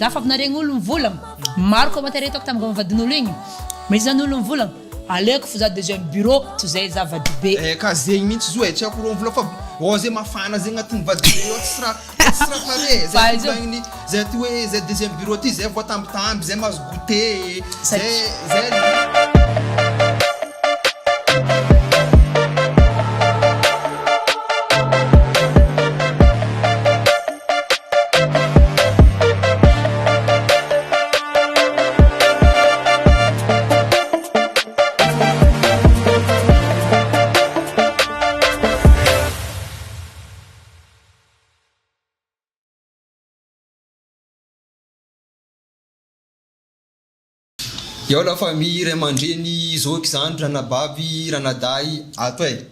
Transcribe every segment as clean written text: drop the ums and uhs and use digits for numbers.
Zafa avy naregny mivolagna maro commentaire hitako tamin'ny vadin'olo igny mais zany olo mivolagna aleko fo za deuxième bureau toy zay za vadibe ka zegny mihitsy zo tsy ako mivola fa zay mafana zegny agnatin'ny vadibe io tsy raha pare zay zegny zay ty hoe zay deuxième bureau ty zay voatambitamby zay mahazo goûter zay Yo la famille Ray Aman-dreny zao zany ranabavy ranadahy ato e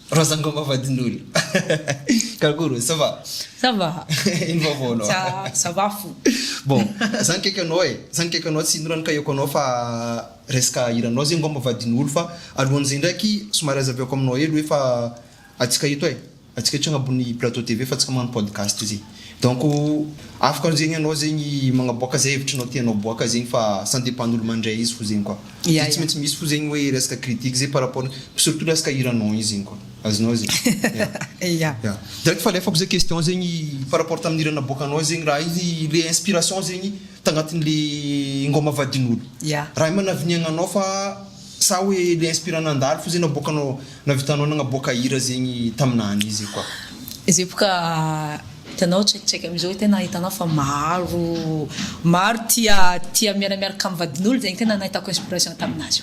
rozangoma vadin'olo Karakory ça va une vovolo ça va fou bon zany kaiky anao tsy norano kayoko anao fa resaka iranao zegny ngoma vadin'olo fa alohan'izay ndraiky somary azaveko aminao hely hoe fa atsika ito e atsika hitranga ambony plateau TV fa atsika magnano podcast izy donc afaka zegny anao zegny magnaboaka zay hevitrinao tianao boaka zegny fa ça dépend olo mandray izy fo zegny quoi tsy maintsy misy fo zegny hoe resaka critique zay par rapport surtout resaka iranao izy zegny quoi azonao zegny direct fa lefako zay question zegny par rapport tamin'ny irana boakanao zegny raha izy le inspiration zegny tagnatin'le ngoma vadin'olo raha manaviniagnanao fa sa hoe le inspirant andalo fo zegny naboakanao navitanao nagnaboaka hira zegny taminany izy quoi izy boka tanao tsekitseky amizao tena hitanao fa maro tia miaramiaraka amin'ny vadin'olo zegny tena nahitako inspiration taminazy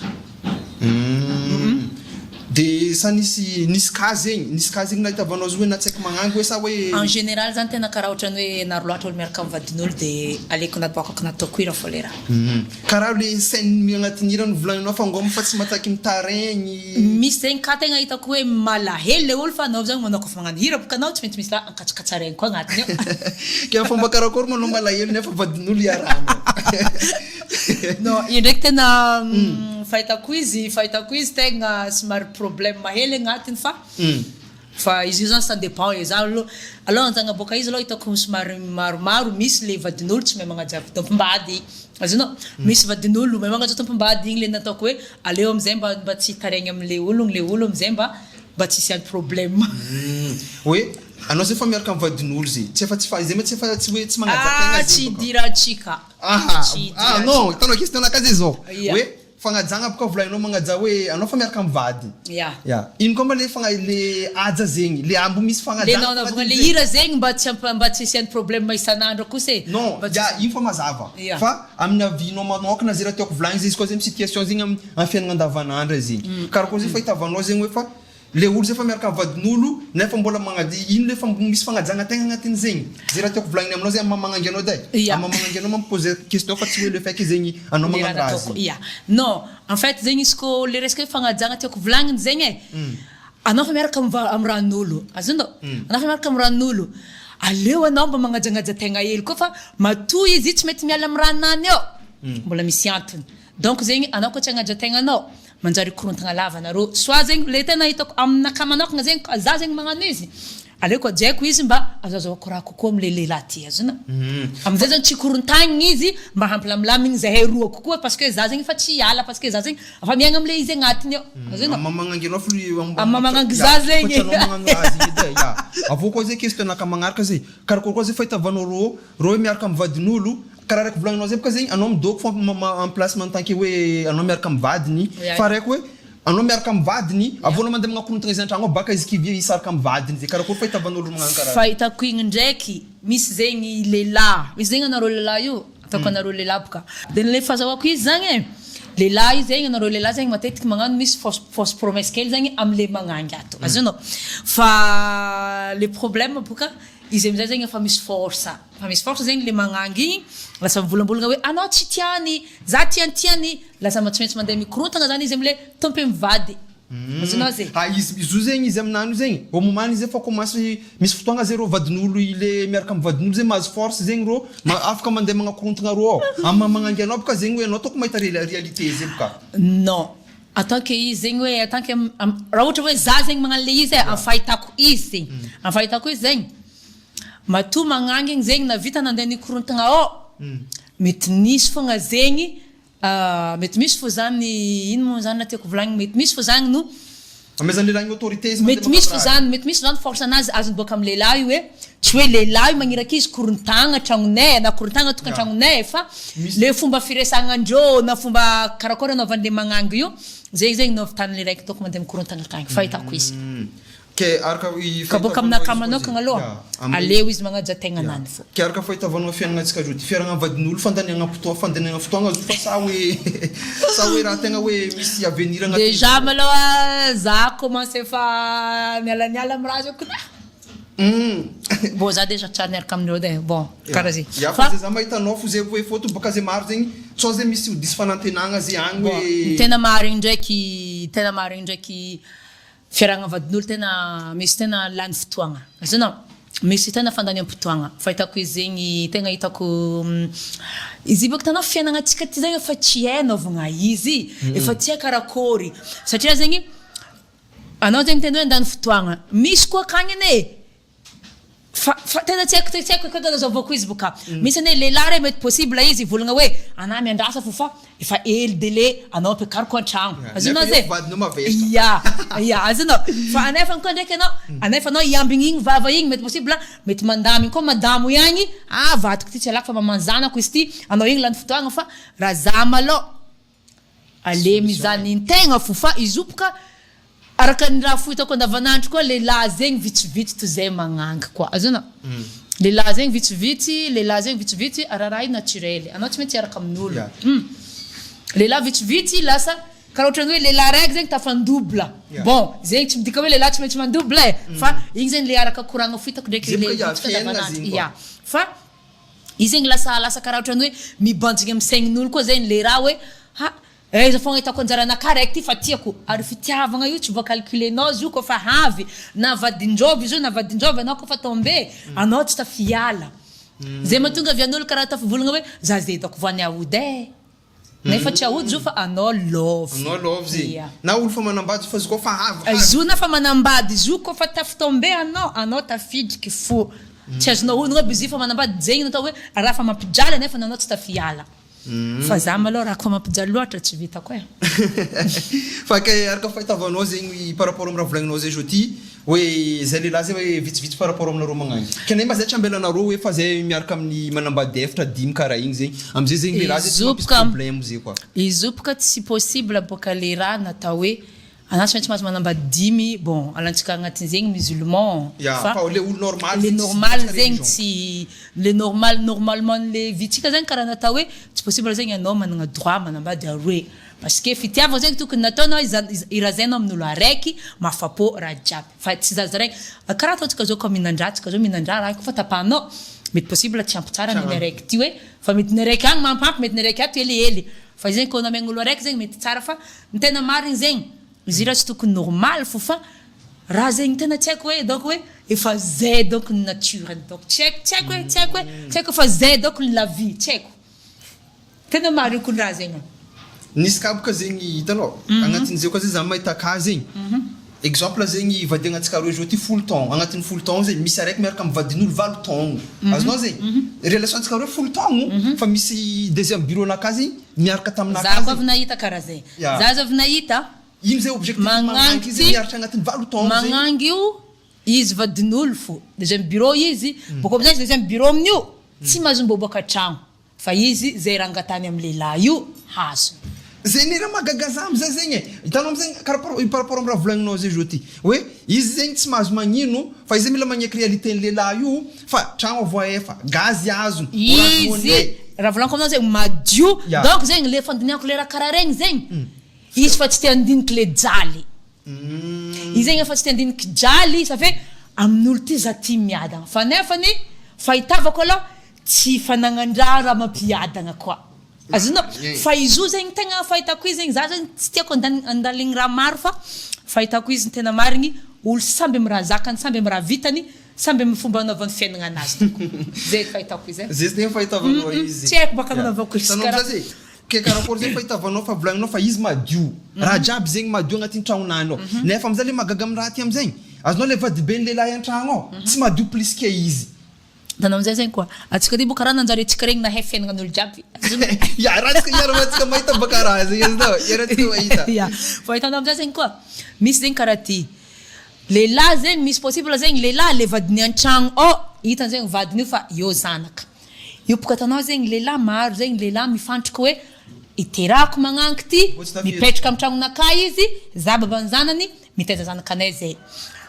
de sa nisy ka zegny nahitavanao zo hoe na tsaiky magnango hoe sa hoe en général zany tena karaha ohatrany hoe naro loatra olo miaraka amin'ny vadin'olo de aleko naboakako nataoko hira fo le raha karaha le scène agnatin'ny hira novolaninao fa ngoma fa tsy mataky mitaregny misy zegny ka tegna hitako hoe malahelo le olo fa anao zany manao kofa magnano hira boka anao tsy maintsy misy raha ankatsakatsaraigny koa agnatiny io ka fomba karakory manao malahelo nefa vadin'olo iarahana non io ndraiky tena fahitako izy tegna somary problème mahely agnatiny fa izy io zany ça dépend za alors antagna boka izy aloha hitako somary maromaro misy le vadin'olo tsy mahay magnaja tompombady azonao misy vadin'olo mahay magnaja tompombady igny le nataoko hoe aleo amizay mba tsy hitaregny am'le olo amizay mba tsy hisy problème oui anao zay fa miaraka amin'ny vadin'olo zay tsy hoe tsy magnaja tsy diratsika non tanao question nakazy zao hoe fagnajagna boka volainao magnaja hoe anao fa miaraka amin'ny vady ino koa mba le aja zegny le ambo misy fagnajagna le hira zegny mba tsy hisy problème isan'andro kosa non ino fa mazava fa amin'ny avinao manokana zay raha tiako volagny zay izy koa zay situation zegny amin'ny fiainagna andavanandro zegny karakory zay fa hitavanao zegny hoe fa le olo zay fa miaraka amin'ny vadin'olo nefa mbola magnady ino le fa misy fagnajagna tegna agnatin' zegny zay raha tiako volagny aminao zay mamangangy anao day mamangangy anao mampose question fa tsy hoe le faiky zegny anao magnano raha azy non en fait zegny izy ko le resaka fagnajagna tiako volagniny zegny anao fa miaraka amin'ny ran'olo azonao anao fa miaraka amin'ny ran'olo aleo anao mba magnajagnaja tegna hely koa fa matoy izy tsy mety miala amin'ny ranany eo mbola misy antony donc zegny anao koa tsy agnaja tegna anao manjary korontagna lava nareo soit zegny le tena hitako aminaka manokagna zegny za zegny magnano izy aleko ajaiko izy mba azazoako raha kokoa am'le lehilahy ty azona amizay zany tsy korontagny izy mba hampilamlamigny zahay roa kokoa parce que za zegny fa tsy hiala parce que za zegny afa miagna am'le izy agnatiny eo azona mamangangy anao mamangangy za zegny avô koa zay question naka magnaraka zay karakory koa zay fa hitavanao ro miaraka amin'ny vadin'olo karaha raiky volagninao zay boka zegny anao midoko fo en placement tant que hoe anao miaraka amin'ny vadiny fa raiky hoe anao miaraka amin'ny vadiny avô anao mandeha magnakorotagna izy an-tragno baka izy kivy isaraka amin'ny vadiny zay karakory fa hitavan'olo magnano karaha fahitako igny ndraiky misy zegny lehilahy misy zegny anareo lehilahy io ataoko anareo lehilahy boka de le fahazahoako izy zagny lehilahy zegny anareo lehilahy zegny matetiky magnano misy fausse promesse kely zegny am'le magnangy ato azonao fa le problème boka izy amizay zegny efa misy force zegny le magnangy igny lasa mivolambolagna hoe anao tsy tiany za tiany lasa tsy maintsy mandeha mikorontagna zany izy am'le tompo mivady azonao zay izo zegny izy aminany io zegny au moment izy efa commence misy fotoagna zay ro vadin'olo ile miaraka amin'ny vadin'olo zay mahazo force zegny ro afaka mandeha magnakorontagna ro amin'ny magnangy anao boka zegny hoe anao toko mahita réalité zay boka non en tant que izy zegny hoe en tant que raha ohatra hoe za zegny magnano le izy en fahitako izy zegny matoa magnangigny zegny na vita nandeha nikorontagna mety misy fogna zegny mety misy fo zany ino moa zany na tiako volagny mety misy fo zany no amezany lehilahy autorité izy mety misy fo zany force anazy azony boaka amin'ny lehilahy hoe tsy hoe lehilahy magniraky izy korontagna tragnonay na korontagna tokantragnonay fa le fomba firesagnandreo na fomba karakory anaovan'le magnangy io zegny naovitany le raiky toko mandeha mikorontagna akagny fahitako izy ke araka ka boaka aminaka manokagna aloha aleo izy magnaja tegna nany fo ke araka fahitavanao fiainagnantsika zao ty fiaragna vadin'olo fandaniagna fotoagna zo fa sa hoe raha tegna hoe misy avenir agnaty déjà malôha za commencé fa mialaniala amin'ny raha zao bon za déjà tsara niaraka amin'ireo de bon karaha zay fa za mahitanao fo zay hoe foto baka zay maro zegny tsao zay misy disy fanantenagna zay agny hoe tena marigny ndraiky fiaragna vadin'olo tena misy tena lany fotoagna azonao misy tena fandaniam-potoagna fahitako izy zegny tegna hitako izy boka tanao fiainagnantsika ty zegny efa tsy hainaovagna izy efa tsy hay karakory satria zegny anao zegny tena hoe andany fotoagna misy koa akagny ane fa tena tsy haiko kaganazaovako izy boka misy ane lehilahy ray mety possible izy volagna hoe anao miandrasa fo fa efa hely délai anao ampiakariko an-tragno azonao zay ya azonao fa anefa koa ndraiky anao anefa anao iambigny igny vava igny mety possible mety mandamy koa madamo ihagny vatiko ty tsy alako fa mamanzanako izy ty anao igny lany fotoagna fa raha za malô ale mizany integna fo fa izy io boka araka ny raha fohitako andavanandro koa lehilahy zegny vitsivitsy to zay magnangy koa azonao lehilahy zegny vitsivitsy araraha naturel anao tsy maintsy araka amin'olo lehilahy vitsivitsy lasa karaha ohatrany hoe lehilahy raiky zegny tafandobla bon zegny tsy midika hoe lehilahy tsy maintsy mandobla fa igny zegny le araka koragna fohitako ndraiky le andavanandro fa izy zegny lasa karaha ohatrany hoe mibanjigny amin'ny saignin'olo koa zegny le raha hoe iza fogna hitako anjaranaka raiky ty fa tiako ary fitiavagna io tsy voacalculenao izy io koa fa havy na vadinjovy izy io na vadinjovy anao koa fa tombe anao tsy tafiala zay mahatonga avian'olo karaha tafivolagna hoe za zay hitako voany aody nefa tsy aody izy io fa anao lovy zegny na olo fa manambady fa izy koa fa havy izy io na fa manambady izy io koa fa tafitombe anao tafidriky fo tsy azonao honogna aby izy io fa manambady zegny natao hoe raha fa mampijaly nefa anao tsy tafiala fa za malô raha koa mampijaly loatra tsy vitako fa ke araka fahitavanao zegny par rapport amin'ny raha volagninao zay zao ty hoe zay lehilahy zay hoe vitsivitsy par rapport aminareo magnangy kena mba zay tsy ambelanareo hoe fa zay miaraka amin'ny manambady efatra dimy karaha igny zegny amizay zegny le raha zay tsy mampisy problème zay koa izy io boka tsy possible boka le raha natao hoe anao tsy maintsy mahazo manambady dimy bon alantsika agnatin' zegny musulman fa le olo normal le normal zegny tsy le normalement le vitsika zegny karaha natao hoe tsy possible zegny anao managna droit manambady aroe parce que fitiavana zegny tokony nataonao irazainao amin'olo araiky mafapo raha jiaby fa tsy zaza raiky karaha ataontsika zao koa mihinandratsika zao mihinandra raha fa tapahanao mety possible tsy ampy tsara miny araiky ty hoe fa mety ny araiky agny mampampy mety ny araiky ato helihely fa zegny koa namegna olo araiky zegny mety tsara fa ny tena marigny zegny izy raha tsy tokony normal fo fa raha zegny tena tsy haiko hoe donc hoe efa zay donc ny nature donc tsy haiko fa zay donc ny la vie tsy haiko tena marigny koa raha zegny nisy kaboka zegny hitanao agnatin'izay koa zay za mahita ka zegny exemple zegny vadiagnatsika roe zao ty folo taogno agnatin'ny folo taogno zegny misy araiky miaraka amin'ny vadin'olo valo taogno azonao zegny relation antsika roe folo taogno fa misy deuxième bureau naka zegny miaraka taminaka za koa avy nahita karaha zay za avy nahita ino zay objectif magnangy izy miaratra agnatin'ny valo taogno zegny magnangy io izy vadin'olo fo deuxième bureau izy boko amizay deuxième bureau amin'io tsy mahazo miboboaka tragno fa izy zay rangatany amin'ny lehilahy io hazo zay ny raha magagaza amizay zegny hitanao amizay par rapport amin'ny raha volagninao zay zao ty hoe izy zegny tsy mahazo magnino fa izy mila magneky réalité ny lehilahy io fa tragno avoaefa gazy azo izy raha volaniko aminao zegny madio donc zegny le fandiniako le raha karaha regny zegny izy fa tsy te andiniky le jaly izy zegny efa tsy te andiniky jaly ça fait amin'olo ty za ty miadagna fa nefany fahitavako aloha tsy fanagnan-draha raha mampiadagna koa azonao fa izy io zegny tegna fahitako izy zegny za zegny tsy tiako andaligny raha maro fa fahitako izy tena marigny olo samby amin'ny raha zakany samby amin'ny raha vitany samby amin'ny fomba anaovany fiainagna anazy zay fahitako izy zay tegna fahitavanao izy tsy haiko baka anaovako izy karaha ke karakory zay fahitavanao fa volagninao fa izy madio raha jiaby zegny madio agnatin'ny tragnonany ao nefa amizay le magaga amin'ny raha ty amizegny azonao le vadibe ny lehilahy an-tragno ao tsy madio plus ke izy Tanao amizay zegny koa atsika ty boka raha nanjaretsika regny na fiainagnan'olo jiaby Ya raha mahita bakaraha zegny izy dao iaratsika mahita ya fa hitanao amizay zegny koa misy zegny karaha ty lehilahy zegny misy possible zegny lehilahy le vadiny an-tragno hitany zegny vadiny io fa io zanaka io boka tanao zegny lehilahy maro zegny lehilahy mifantroka hoe iterako magnanky ty mipetraka amin'ny tragnonakay izy za baban'ny zanany miteza zanakanay zay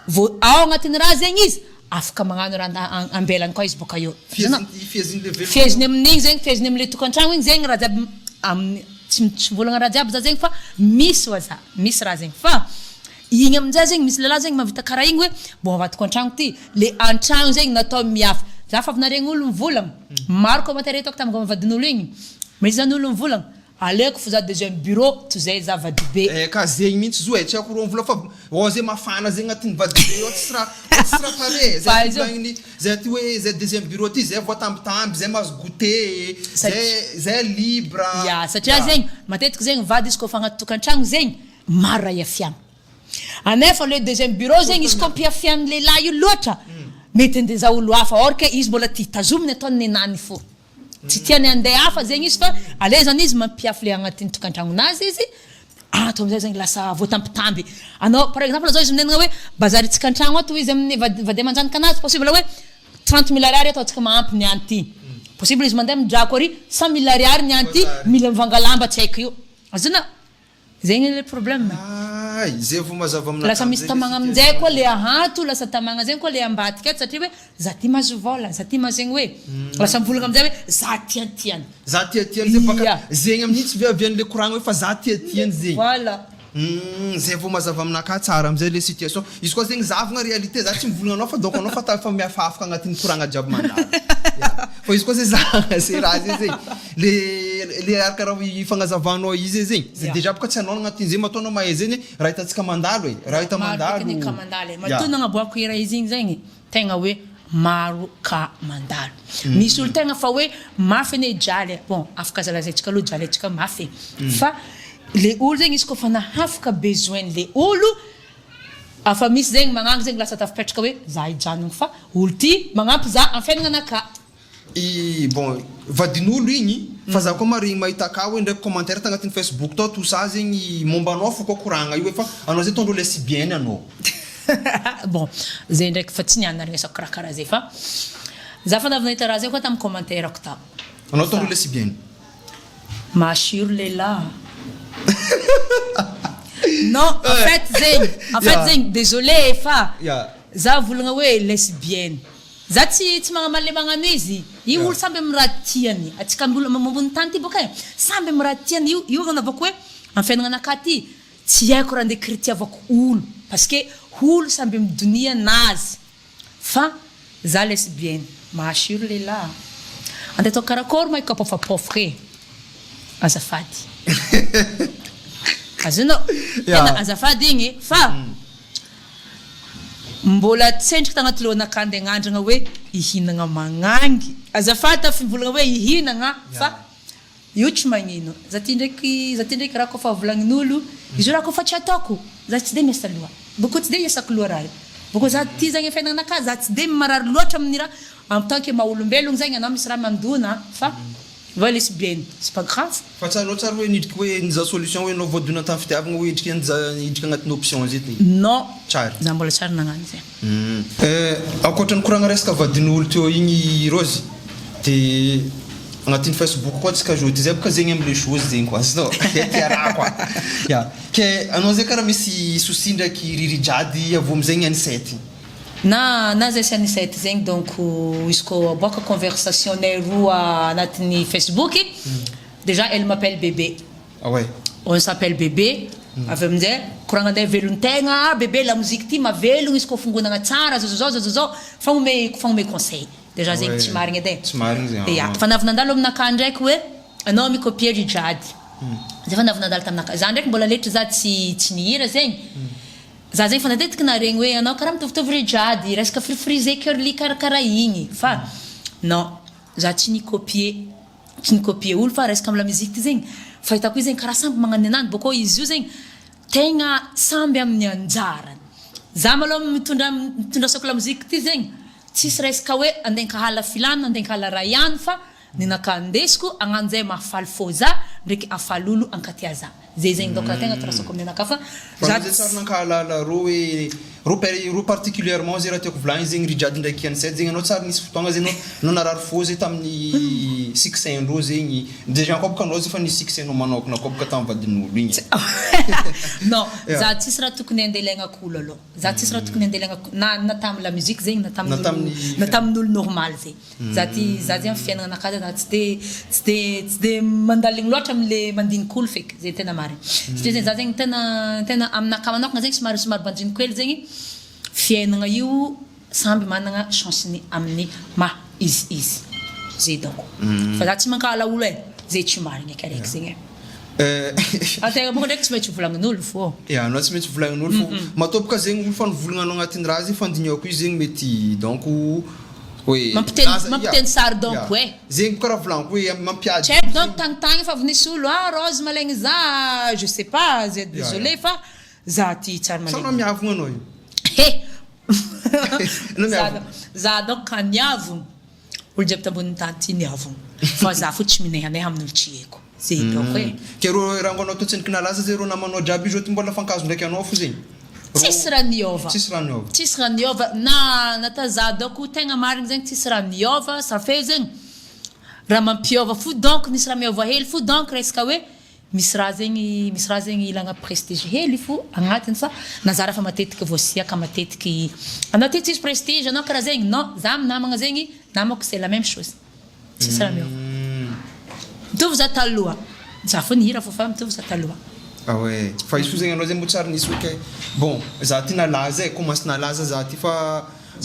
vo ao agnatin'ny raha zegny izy afaka magnano raha ambelany koa izy boka io fieziny amin'igny zegny fieziny amin'le tokantragno igny zegny raha jiaby tsy volagna raha jiaby za zegny fa misy wa za misy raha zegny fa igny aminjay zegny misy lehilahy zegny mavita karaha igny hoe bon avadiko an-tragno ty le an-tragno zegny natao miafa za fa avy naregny olo mivolagna maro commentaire hitako tamin'ny mavadin'olo igny misy zany olo mivolagna aleko fa za deuxième bureau to zay za vadibe ka zegny mihitsy zo tsy ako roa vola fa zay mafana zegny agnatin'ny vadibe io tsy raha pare zay volagny zay ty hoe zay deuxième bureau ty zay voatambitamby zay mahazo goûter zay libre ya satria zegny matetiky zegny vady izy kofa agnaty tokantragno zegny maro raha iafiagna anefa le deuxième bureau zegny izy koa mpiafian'ny lehilahy io loatra mety andeha olo hafa or ke izy mbola ty tazominy ataony nenany fo tsy tiany andeha hafa zegny izy fa ale zany izy mampiafy le agnatin'ny tokantragnonazy izy ato amizay zegny lasa voatambitamby anao par exemple zao izy minenagna hoe bazaritsika an-tragno ato izy amin'ny vady aman-janaka anazy possible hoe 30 000 ariary ataontsika mahampy niany ty possible izy mandeha midrako ary 100 000 ariary niany ty mila mivangalamba tsy haiko io azona zegny le problème zay vao mazava aminà lasa misy tamagna aminjay koa le ahanto lasa tamagna zegny koa le ambadika eto satria hoe za ty mahazo vola za ty mazegny hoe lasa mivolagna aminjay hoe za tiatiany za tiatiany zay baka zegny amin'igny tsy viavian'le koragna hoe fa za tiatiany zegny voilà zay vao mazava aminaka tsara amizay le situation izy koa zegny zavagna réalité za tsy mivolagna anao fa donc anao fa fa miafafaka agnatin'ny koragna jiaby mandala fa izy koa zay za c'est raha zay zegny le arakaraha ifagnazavanao izy zegny zay déjà boka tsy anao agnatin'ny zay mataonao mahay zegny raha hitantsika mandalo e raha hita mandalo matona agnaboako raha izy igny zegny tegna hoe maro ka mandalo misy olo tegna fa hoe mafy ane jaly bon afaka zalazaintsika aloha jaly antsika mafy fa le olo zegny izy koa fa nahafaka besoin le olo afa misy zegny magnango zegny lasa tafipetraka hoe za hijanogno fa olo ty magnampy za amin'ny fiaignananaka bon vadin'olo igny fa za koa marigny mahita ka hoe ndraiky commentaire tagnatin'ny Facebook tao tout ça zegny momba anao fo koa koragna io hoe fa anao zay tondro lesbienne anao bon zay ndraiky fa tsy niany naresako karakaraha zay fa za fa navy raha zay koa tamin'ny commentaire ako tao anao tondro lesbienne mashiro lehilahy non en fait zegny désolé fa za volagna hoe lesbienne za tsy magnamaly magnano izy io olo samby amin'ny raha tiany atsika mambony tany ty boka samby amin'ny raha tiany io anaovako hoe amin'ny fiaignananaka ty tsy haiko raha andeha kritiavako olo parce que olo samby amin'ny donia nazy fa za lesbienne mahashiro lehilahy andeha atao karakory ma ikapofapofoka azafady azonao tena azafady igny fa mbola tsendriky tagnaty lohanaka andeha agnandragna hoe ihinagna magnangy azafady tafivolagna hoe ihinagna fa io tsy magnino za ty ndraiky raha kofa volagnin'olo izy raha kofa tsy ataoko za tsy de miasa loha boko tsy de iasako loha raha boko za ty zagny fiaignananaka za tsy de marary loatra amin'ny raha en tant que maha-olombelogno zegny anao misy raha mandona fa va lesbienne c'est pas grave fa tsanao tsara hoe nidriky hoe niza solution hoe anao voadona tamin'ny fitiavagna hoe idriky agnatin'ny option zay ty non tsara za mbola tsara nagnano zay ankoatran'ny koragna resaka vadin'olo teo igny Rose de agnatin'ny Facebook koa tsika ajouté zay boka zegny am'le chose zegny koa azonao tia raha koa ya ke anao zay karaha misy souci ndraiky ririjady avy am'zegny anisety na zay sy anisety zegny donc izy koa aboaka conversation nay roa anatin'ny Facebook déjà elle m'appelle bébé ah ouais on s'appelle bébé avy aminjay koragna andeha velon-tegna bébé la musique ty mavelogno izy koa fongonagna tsara zao fagnome conseil déjà zegny tsy marigny edy tsy marigny zegny ya fa navy nandalo aminaka ndraiky hoe anao mikopier rijady zay fa navy nandalo taminaka za ndraiky mbola letry za tsy nihira zegny za zegny fa nadetiky naregny hoe anao karaha mitovitovy rijady resaka frifrisé curly karakaraha igny fa non za tsy nikopie olo fa resaka amla musique ty zegny fa hitako izy zegny karaha samby magnano anany boko izy io zegny tegna samby amin'ny anjarany za maloha mitondra soko la musique ty zegny tsisy resaka hoe andeha kahala filana andeha kahala raha ihany fa ninaka andesiko agnano zay mahafaly fô za ndraiky afaly olo ankatia za zay zegny donc raha tegna trasako aminaka fa za tsara nankahalala ro particulièrement zay raha tiako volagny zegny ry jiady ndraiky anisety zegny anao tsara nisy fotoagna zegny anao narary fô zay tamin'ny succès andreo zegny déjà koa boka anao zay fa nisy succès anao manokana koa boka tamin'ny vadin'olo igny non za tsisy raha tokony andelagnako olo aloha za tsisy raha tokony andelagnako na tamin'ny la musique zegny na tamin'olo normal zegny za zegny fiaignananakahy za tsy de mandaligny loatra am'le mandinika olo feky zay tena marigny satria zegny za zegny tena aminakahy manokana zegny somary bandiniko hely zegny fiaignana io samby managna chanceny amin'ny maha izy zay donc fa za tsy mankahala olo zay tsy marigny akaraiky zegny ategna boka ndraiky tsy maintsy volagnin'olo fô anao tsy maintsy volagnin'olo fô matobaka zegny olo fa nivolagna anao agnatin'ny raha zegny fandiniako io zegny mety donc mampiteny sary donc zegny karaha volagnico hoe mampiady tcheck donc tagntagny fa vinisy olo Rose malegny za je sais pas zay désolé fa za ty tsara malegny sanao miavogna anao io za donc ka niavogno olo jiaby tamboniny tany ty niavogno fa za fo tsy minehaneha amin'olo tsy haiko zay donc ke ro raha anao totsiniky nalaza zay ro namanao jiaby izy ohaty mbola fankazo ndraiky anao fo zegny tsisy raha niova na ta za donc tegna marigny zegny tsisy raha niova ça fait zegny raha mampiova fo donc nisy raha miova hely fo donc resaka hoe misy raha zegny ilagna prestige hely fo agnatiny fa nazara fa matetiky voasiaka matetiky anao ty tsisy prestige anao karaha zegny non za aminamagna zegny namako c'est la même chose tsisy raha miova mitovy za taloha za fo nihira fo fa mitovy za taloha fa izy fo zegny anao zegny mbo tsara nisy hoe bon za ty nalaza commence nalaza za ty fa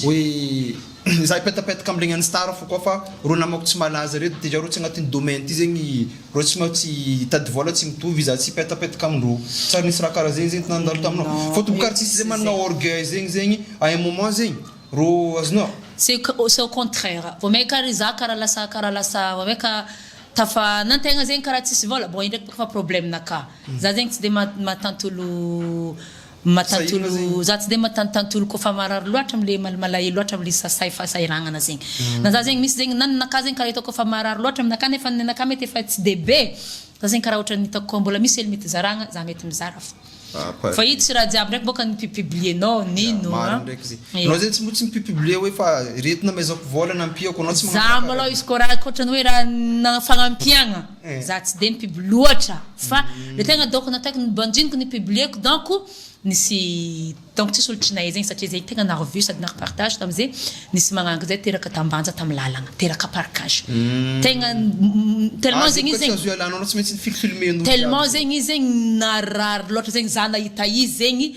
hoe za ipetapetaka amlegny any star fo koa fa ro namako tsy malaza reto déjà ro tsy agnatin'ny domaine ty zegny ro tsy mahatsy tady vola tsy mitovy za tsy ipetapetaka amindro tsara nisy raha karaha zegny zegny ty nandalo taminao fa toboka artiste zay manana orgueil zegny à un moment zegny ro azonao c'est au contraire vao maika ry za karaha lasa vao maika tafa nantegna zegny karaha tsisy vola bon indraiky baka fa problème naka za zegny tsy de matantolo za tsy de matantantolo koa fa marary loatra am'le malahelo loatra am'le sasay fasahiragnana zegny na za zegny misy zegny nanaka zegny karaha hitako fa marary loatra aminaka nefa nenaka mety efa tsy de be za zegny karaha ohatra nitako koa mbola misy hely mety zaragna za mety mizara fa io tsy raha jiaby ndraiky boka nipublienao nino anao zegny tsy motsy mipublie hoe fa retina maizako vola nampiako anao tsy za maloha izy koa raha kotrany hoe raha nafanampiagna za tsy de mipublie loatra fa le tegna donc nataoko nibandiniko nipublieko donc nisy donc tsisy olo tsy nahay zegny satria zay tegna narevue sady narepartage tam'izay nisy magnango zay teraka tambanja tamy lalagna teraka parkage tegna tellement zegny izy zegny tellement zegny izy zegny narary loatra zegny za nahita izy zegny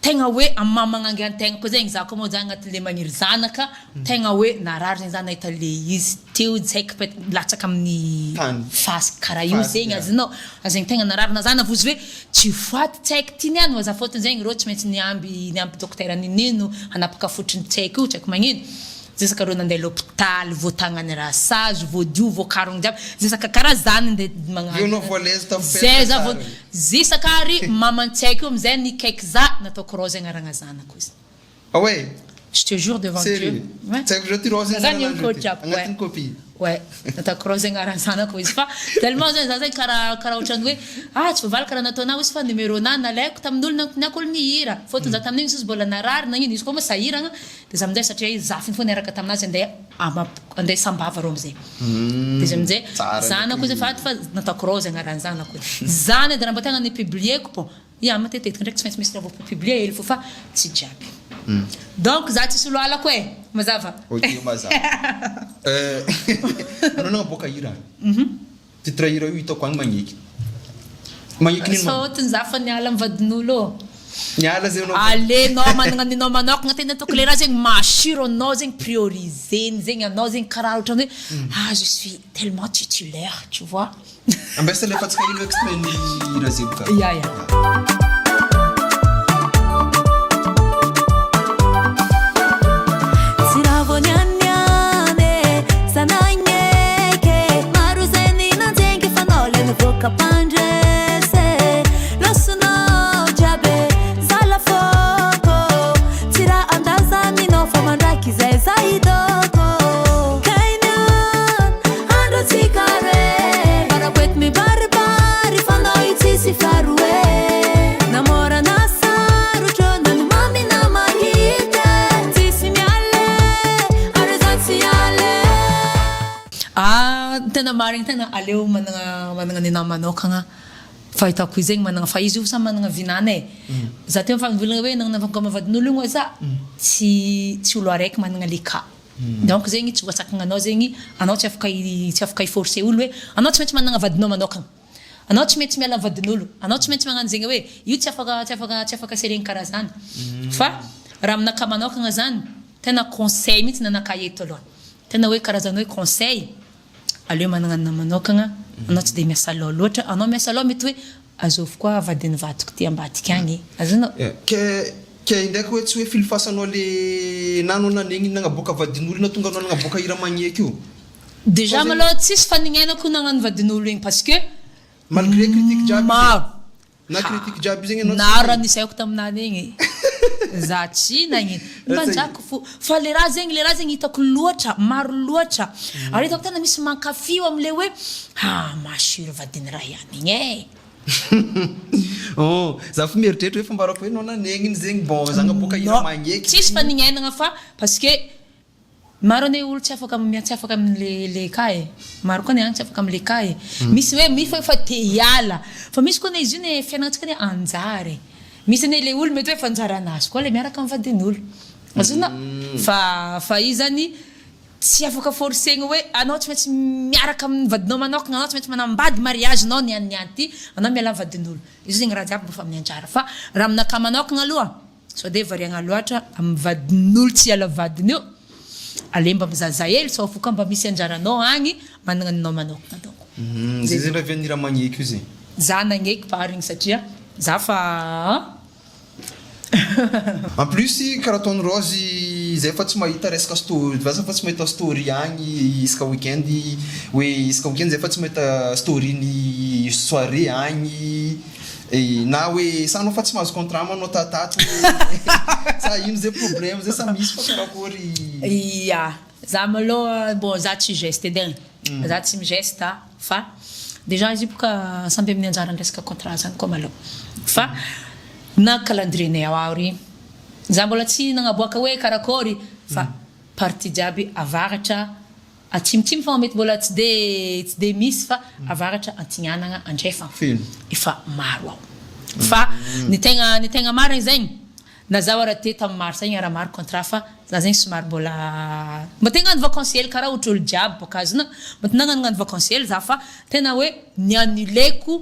tegna hoe amamagnangy antegna koa zegny za koa moa za agnatin'le magniry zanaka tegna hoe narary zegny za nahita le izy teo tsy haiko peut latsaka amin'ny fasy karaha io zegny azonao zegny tegna narary na za navozy hoe tsy foaty tsy haiko ty niany za fôtony zegny rô tsy maintsy niamby dokotera ninino hanapaka fotriny tsy haiko io tsy haiko magnino zesaka rô nandeha l'hôpital voatagnany raha sage voadio voakarogny jiaby zesaka karaha zany ndeha zisaka ary mamantsaiky io amizay nikaiky za nataoko rose agnaragna zanako izy je te jure devant Dieu ouais nataoko rose agnaragna zanako izy fa tellement za zay karaha ohatrany hoe tsy voavaly karaha nataonao izy fa numéro na nalaiko tamin'olo niako olo nihira fôtony za tamin'igny izy mbola narary nagnino izy koa moa sahiragna de za aminjay satria zafiny fo niaraka taminazy andeha sambava rô amizay de izy aminjay zanako izy fa nataoko rose agnaragna zanako zany de raha mba tegna nipublieko bon matetetika ndraiky tsy maintsy misy raha voapublie hely fo fa tsy jiaby donc za tsisy olo alako mazava anao nagnaboaka hira titre hira io hitako agny magneky nino fôtony za fa niala amy vadin'olo niala zegny alenao managna ninao manokagna tena ataoko le raha zegny masiro anao zegny prioriseny zegny anao zegny karaha ohatrany hoe je suis tellement titulaire tu vois ambesa le fatsika ino extrait ny hira zebuka Kapandrese losuno jabe zala foko tira andaza mino famandraki zai marigny tegna aleo managna nena manokagna fa hitako izy zegny managna fa izy io sa managna vinana za teo favolagna hoe nagnanavako mavadin'olo igny za tsy olo araiky managna le cas donc zegny tsy voatsakagna anao zegny anao tsy afaka forcer olo hoe anao tsy maintsy managna vadinao manokagna anao tsy maintsy miala vadin'olo anao tsy maintsy magnano zegny hoe io tsy afaka seregny karaha zany fa raha aminaka manokagna zany tena conseil mihitsy nanaka eto aloha tena hoe karazana hoe conseil aleo managna na manokagna anao tsy de miasa loha loatra anao miasa loha mety hoe azovy koa vadiny vadiko ty ambadika agny azonao ke ndraiky hoe tsy hoe filifasanao le nanao nanegny nagnaboaka vadin'olo na tonga anao nagnaboaka hira magneky io déjà malôha tsisy faninenako nagnano vadin'olo igny parce que malgré critique jiaby maro na critique jiaby zegny anao nara nisaiko taminany igny za tsy nagnino manjako fa le raha zegny hitako loatra maro loatra ary hitako tena misy mankafio am'le hoe masiro vadiny raha ihany igny za fo mieritreritra hoe fomba arako hoe nao nanegniny zegny bon za naboaka hira magneky tsisy faninenagna fa parce que maro ane olo tsy afaka am'le cas maro koa ne agny tsy afaka am'le cas misy hoe fa te hiala fa misy koa ne izy io ne fiainagnantsika ne anjary misy ne le olo mety hoe fanjaranazy koa le miaraka amin'ny vadin'olo azona fa izy zany tsy afaka forcegna hoe anao tsy maintsy miaraka amin'ny vadinao manokagna anao tsy maintsy manambady mariage nao niany ty anao miala amin'ny vadin'olo izy zegny raha jiaby mbofa amin'ny anjara fa raha aminaka manokagna aloha so de variagna loatra amin'ny vadin'olo tsy hiala vadiny io alemba mizaza hely sao foka mba misy anjaranao agny managna ninao manokagna donc zay zegny raha vianira magneky io zegny za nagneky parigny satria za fa en plus karaha ataony Rose zay fa tsy mahita resaka story vaza fa tsy mahita story agny isaka weekend hoe isaka weekend zay fa tsy mahita story ny soirée agny na hoe sa anao fa tsy mahazo contrat manao tatato sa ino zay problème zay sa misy fa karakory ya za malôha bon za tsy geste edegny za tsy migeste fa déjà izy boka samby amin'ny anjarany resaka contrat zany koa malôha fa na calendrier awry za mbola tsy nagnaboaka hoe karakory fa partie jiaby avaratra atsimitsimy fa mety mbola tsy de misy fa avaratra antignanagna andrefa efa maro ao fa ny tegna marigny zegny na za raha te tamin'ny mars igny raha maro contrat fa za zegny somary mba te hagnano vacanciel karaha ohatra olo jiaby boka azona mba te nagnano vacanciel za fa tena hoe ny annuleko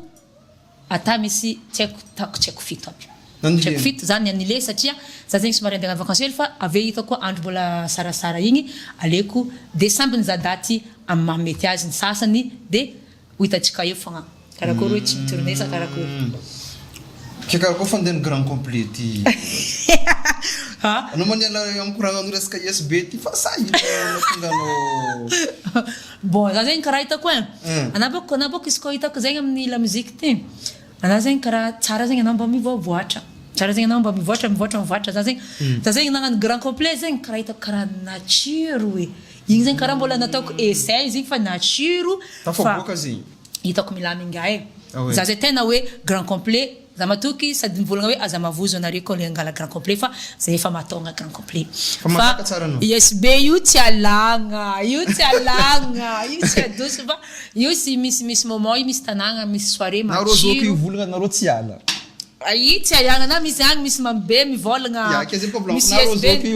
ata misy tsy haiko fito aby check fit zany annulé satria za zegny somary andeha hagnano vacanciel fa ave hitako koa andro mbola sarasara igny aleko décembre ny za daty amin'ny mahamety azy ny sasany de ho hitantsika eo fogna karakory hoe tsy mitourné sa karakory ke karakory fa andeha ny grand complet ty anao maniala amikoragnano resaka ISB ty fa sa ino tonga anao bon za zegny karaha hitako anaboko izy koa hitako zegny amin'ny la musique ty ana zegny karaha tsara zegny anao mba mivoavoatra tsara zegny anao mba mivoatra za zegny nagnano grand complet zegny karaha hitako karaha nature hoe igny zegny karaha mbola nataoko essai izy igny fa nature tafaboaka zegny hitako milamingà za zay tena hoe grand complet za matoky sady mivolagna hoe aza mavozo anareo koa le angala grand complet fa zay efa matonga grand complet fa ISB io tsy alagna io tsy adoso fa io si misy moment io misy tanagna misy soirée matsiro io volagna nareo tsy ala ai tsy alagna na misy agny misy mambe mivolagna misy ISB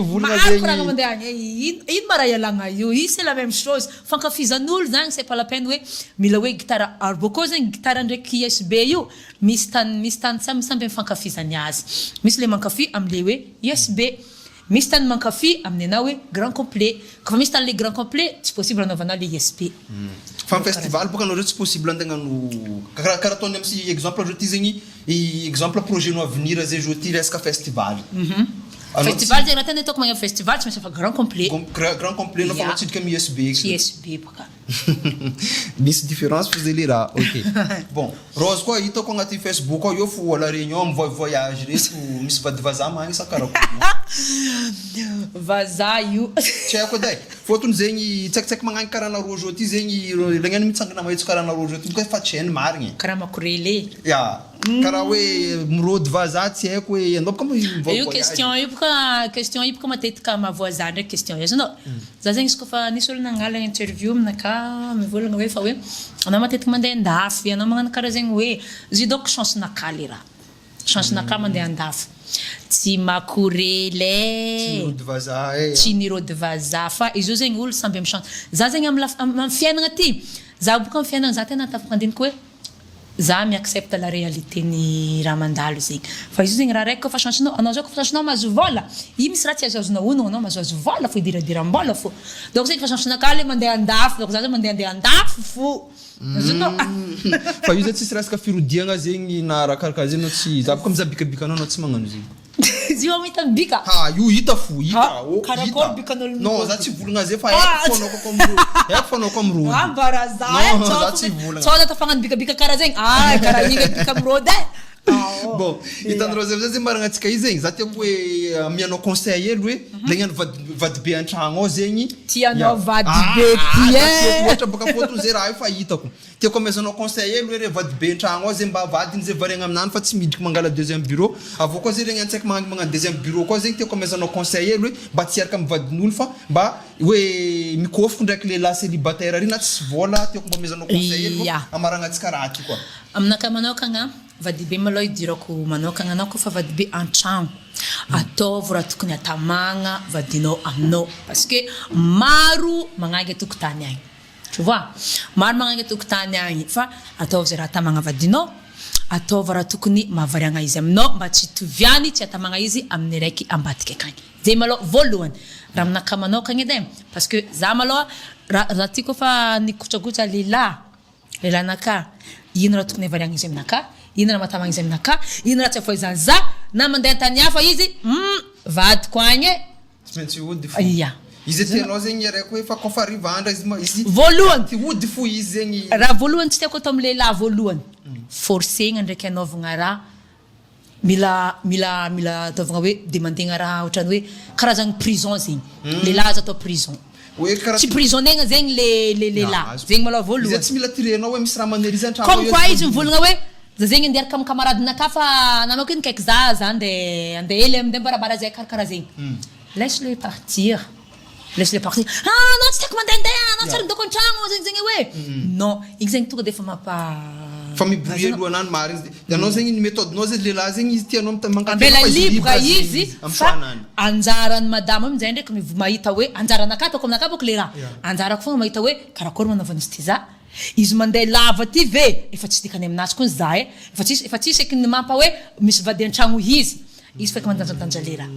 maro mandeha agny ino mara ialagna io c'est la même chose fankafizan'olo zany c'est pas la peine hoe mila hoe gitara ary boko zegny gitara ndraiky ISB io misy tany samby mifankafizany azy misy le mankafy am'le hoe ISB misy tany mankafy amin'ny ana hoe grand complet kafa misy tany le grand complet tsy possible anaovanao le ISB fa festival boka anareo tsy possible andegnano karaha ataony amsy exemple azo ty zegny exemple projet no avenir zay jo ty resaka festival festival zegny raha tena hitako magnano festival tsy maintsy efa grand complet no fa matsidika amin'ny ISB boka misy différence fa zay le raha ok bon Rose koa hitako agnaty Facebook ao eo fo wala réunion voyage reto misy vadivaza magny sa karaha vaza io tsy haiko day fotony zegny tsaikitsaiky magnagny karaha nareo zao ty zegny lagnany mitsangana mahitsy karaha nareo zao ty boka fa tsy hainy marigny karaha makorele ya karaha hoe mirôdy vazaha tsy haiko hoe anao bôka io question io bôka matetika mahavoazah ndraiky question io zanao za zegny izy kofa nisy olo nangala interview aminaka mivolagna hoe fa hoe anao matetika mandeha andafy anao magnano karaha zegny hoe izy donc chance naka le raha chance naka mandeha andafy tsy makorele tsy nirôdy vazaha fa izy io zegny olo samby amy chance za zegny amy fiainagna ty za bôka amy fiainagna za tena tafakandiniky hoe za mi-accepte la réalité ny raha mandalo zegny fa izy zegny raha raiky kofa chancenao anao zao kofa chancenao mahazo vola io misy raha tsy azazonao ono anao mahazoazo vola fo idiradiram-bola fo donc zegny fa chancenaka le mandeha andafy donc za zao mandeha andafy fo fa io zay tsisy resaka firodiagna zegny na arakaraka zegny anao tsy za bôka mizaha bikabikanao anao tsy magnano zegny izy io hita bika io hita fo karakory bikan'olo non za tsy volagna zay fa haiko fanao ko amrody ambaraza tsy volagna tsao tafagnano bikabika karaha zegny karaha igny bika amrody bon hitanareo zay maragna antsika io zegny za tiako hoe amianao conseil elo hoe legnano vady be an-tragno ao zegny tianao vady be ohatra bôka fotony zay raha io fa hitako tiako amezanao conseil elo hoe vady be an-tragno ao zay mba vadiny zay variagna aminany fa tsy midiko mangala deuxième bureau avô koa zay legny antsaiko magnano deuxième bureau koa zegny tiako amezanao conseil elo hoe mba tsy araka mivadin'olo fa mba hoe mikôfiko ndraiky lehilahy célibataire ary na tsy vola tiako mba amezanao conseil elo amaragna antsika raha ty koa aminaka manokagna vady be malôha idirako manokagna anao kofa vady be an-tragno ataovy raha tokony atamagna vadinao aminao parce que maro magnangy atokotany agny tu vois maro magnangy atokotany agny fa ataovy zay raha atamagna vadinao ataovy raha tokony mahavariagna izy aminao mba tsy toviany tsy atamagna izy amin'ny raiky ambadika akagny zay malôha voalohany raha aminaka manokagna edy parce que za malôha raha ty kofa nikotragotra lehilahnaka ino raha tokony havariagna izy aminaka ino raha mahatamagna izy aminaka ino raha tsy afoizany za na mandeha tany hafa izy vadiko agny tsy maintsy ody fo izy tianao zegny araiky hoe fa kofa ariva andra izy voalohany ty ody fo izy zegny raha voalohany tsy tiako atao amy lehilahy voalohany forcegna ndraiky anaovagna raha mila ataovagna hoe demandegna raha ohatrany hoe karazagny prison zegny lehilahy azo atao prison tsy prisonegna zegny le lehilahy zegny malôha voalohany tsy mila tirenao hoe misy raha manerizy an-tragno comme quoi izy mivolagna hoe za zegny andeha araka amy camaradinaka fa namako iny kaiky za andeha hely amindeh barabara zay karakaraha zegny laisse-le partir non tsy tiako mandehandeha anao tsy arindako an-tragno zegny hoe non igny zegny tonga de fa fa mibrouiller lohanany marigny anao zegny ny méthodenao zay lehilahy zegny izy tianao ambela libre izy fa anjarany madame amin'izay ndraiky mahita hoe anjaranaka ataoko aminaka bôka le raha anjarako fogna mahita hoe karakory manaovana izy ty za izy mandeha lava ty ve efa tsy dikany aminazy koa za efa tsisy eky ny mampa hoe misy vady an-tragno izy feky mandanjandanja le raha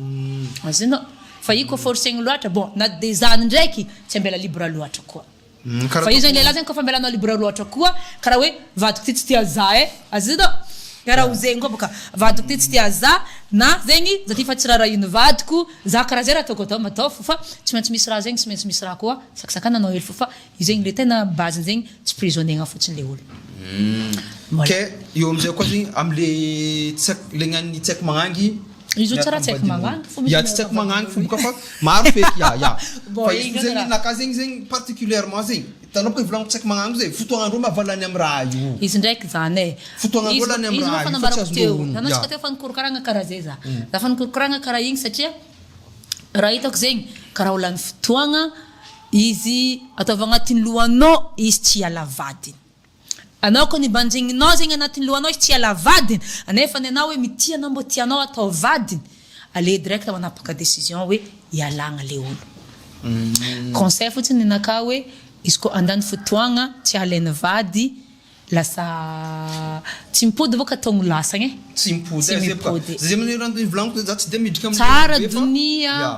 azanao fa io koa forcegny loatra bon na de zany ndraiky tsy ambela libre loatra koa fa io zegny lehilahy zegny kofa ambelanao libre loatra koa karaha hoe vadiko ty tsy tia za azanao karaha ho zegny koa bôka vadiko ty tsy tia za na zegny za ty fa tsy raha ino vadiko za karaha zay raha ataoko atao matao fo fa tsy maintsy misy raha zegny tsy maintsy misy raha koa sakasakana hely fo fa io zegny le tena base zegny tsy prisonnier fotsiny le olo ke io amizay koa zegny amle legnany tsy haiko magnangy izy tsara tsy haiko magnangy fo tsy haiko magnangy fo bôka fa maro feky fa izy zegny naka zegny particulièrement zegny tanao bôka ivolagno tsy haiko magnangy zay fotoagnandro mahavalany amy raha io izy ndraiky zany fotoagnandro lany amy raha io fa tsy teo tanao tsika teo fa nikorokaragna karaha zay za fa nikorokaragna karaha igny satria raha hitako zegny karaha olany fotoagna izy ataova agnatin'ny lohanao izy tsy hiala vadiny anao koa ny banjigninao zegny agnatin'ny lohanao izy tsy hiala vadiny anefa ny anao hoe mitianao mbô tianao atao vadiny ale direct manapaka décision hoe hialagna le olo conseil fotsiny ninaka hoe izy koa andany fotoagna tsy halainy vady lasa tsy mipody bôka taogno lasagny tsy mipody zay manerano ivolaniko za tsy de midrika tsara donia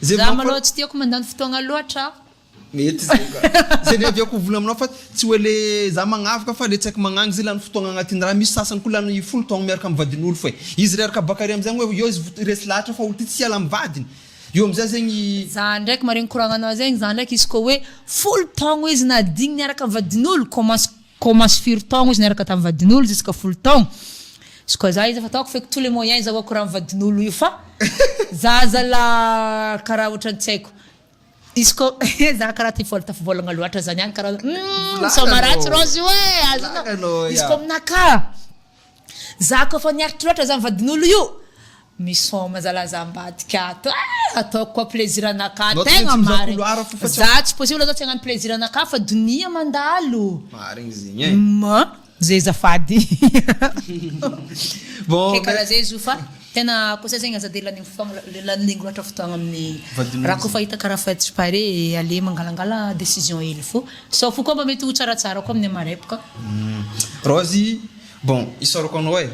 za malôha tsy tiako mandany fotoagna loatra mety zay ny aviako vola aminao fa tsy hoe le za magnavaka fa le tsy haiko magnagny zay lany fotoagna agnatin'ny raha misy sasany koa lany folo taogno miaraka amy vadin'olo fa izy reraka bakary amizay hoe io izy resy lahatra fa olo ty tsy hiala amy vadiny io amizay zegny za ndraiky maregny koragnanao zegny za ndraiky izy koa hoe folo taogno izy nadigny niaraka amy vadin'olo commence firy taogno izy niaraka tamy vadin'olo jusqu'à folo taogno izy koa za izy fa ataoko feky tous les moyens izahoako raha amy vadin'olo io fa za zala karaha ohatrany tsy haiko izy ko za karaha ty fôla tafivolagna loatra zany any karaha Volagna somaratsy anao. Rose hoe Volagna anao, izy ya. ko aminaka za kofa niaritry loatra za mivadin'olo io misôma zalazambadika ato ataoko koa plaisir anaka Anao tegna tsy mizaha marigny couloir fo fa tsy- za tsy possible zao tsy hagnano plaisir anaka fa donia mandalo marigny zegny e ma zay zafady bon ke karaha zay izy io fa tena koa zay zegny aza de lanigny loatra fotoagna amin'ny Vadin'olo raha koa fa hita karaha fa tsy pare ale mangalangala décision hely fo so fo koa mba mety ho tsaratsara koa amin'ny amarepoka Rozy bon isaorako anao e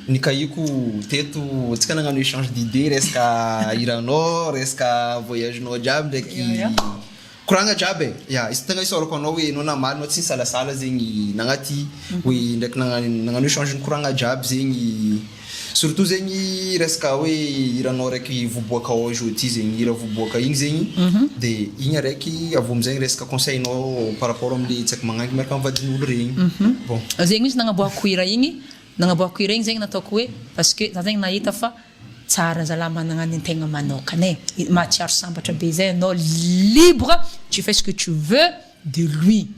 nikaiko teto antsika nagnano échange d'idée resaka iranao resaka voyagenao jiaby ndraiky Ya. koragna jiaby e ya izy tegna isaorako anao hoe anao namaly anao tsy nisalasala zegny nagnaty hoe ndraiky nagnano échange koragna jiaby zegny surtout zegny resaka hoe iranao raiky voboaka ao aujourd'hui zegny ira voboaka igny zegny de igny araiky avy amizegny resaka conseilnao par rapport amle tsy haiko magnangy miaraka mivadin'olo regny bon zegny izy nagnaboako hira igny zegny nataoko hoe parce que za zegny nahita fa tsara zala managna tegna manokana e matsiaro sambatra be zay anao libre tu fais ce que tu veux de lui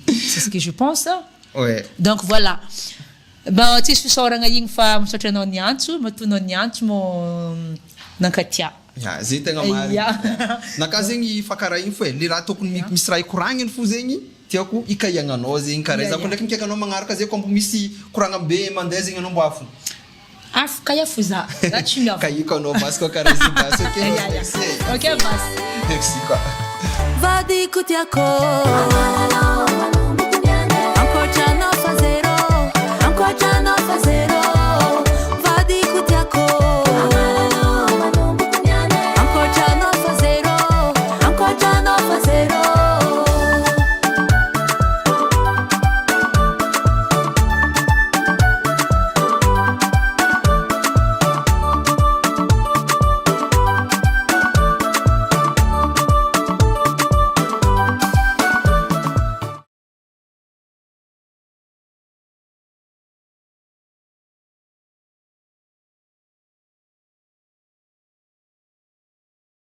c'est ce que je pense ouais donc voilà ba tsisy fisaoragna igny fa misaotra anao niantso matonao niantso mo nankatia ya zay tegna marigny Ya. naka zegny fa karaha igny fo e le raha tokony misy raha ikoragniny fo zegny tiako ikaiagnanao zegny karaha Ya, za ya. ko ndraiky mikaiky anao magnaraka zay ko mbo misy koragna be mandeha zegny anao mbo afo afaka iaфо za tsy miafo kaiko anao basy ko karaha izy basy ok Ya, ya. merci ok basi merci quoi Vadi kutiako